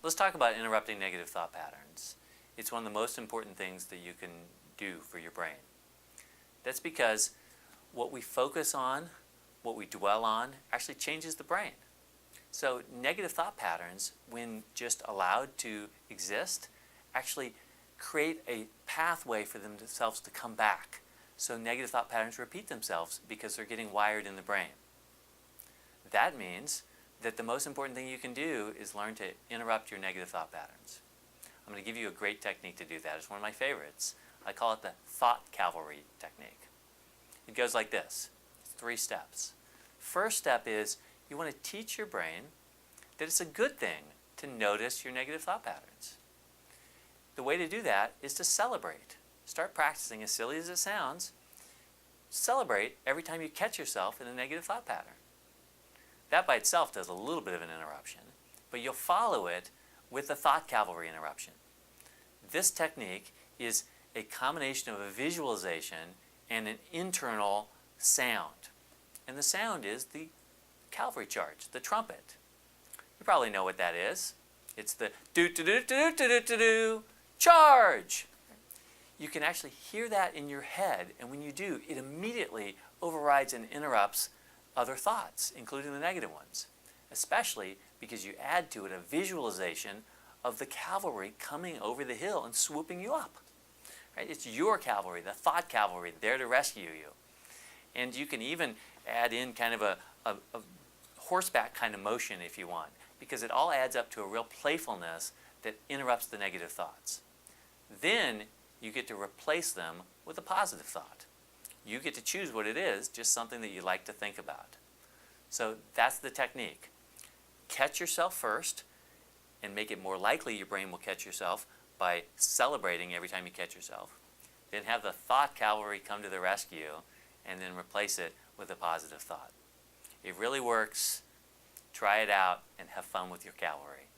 Let's talk about interrupting negative thought patterns. It's one of the most important things that you can do for your brain. That's because what we focus on, what we dwell on, actually changes the brain. So negative thought patterns, when just allowed to exist, actually create a pathway for themselves to come back. So negative thought patterns repeat themselves because they're getting wired in the brain. That means that the most important thing you can do is learn to interrupt your negative thought patterns. I'm going to give you a great technique to do that. It's one of my favorites. I call it the thought cavalry technique. It goes like this. It's 3 steps. First step is you want to teach your brain that it's a good thing to notice your negative thought patterns. The way to do that is to celebrate. Start practicing, as silly as it sounds. Celebrate every time you catch yourself in a negative thought pattern. That by itself does a little bit of an interruption, but you'll follow it with the thought cavalry interruption. This technique is a combination of a visualization and an internal sound. And the sound is the cavalry charge, the trumpet. You probably know what that is. It's the do-do-do-do-do-do-do-do, charge! You can actually hear that in your head, and when you do, it immediately overrides and interrupts other thoughts, including the negative ones, especially because you add to it a visualization of the cavalry coming over the hill and swooping you up. Right? It's your cavalry, the thought cavalry, there to rescue you. And you can even add in kind of a horseback kind of motion if you want, because it all adds up to a real playfulness that interrupts the negative thoughts. Then you get to replace them with a positive thought. You get to choose what it is, just something that you like to think about. So that's the technique. Catch yourself first and make it more likely your brain will catch yourself by celebrating every time you catch yourself. Then have the thought cavalry come to the rescue and then replace it with a positive thought. It really works. Try it out and have fun with your cavalry.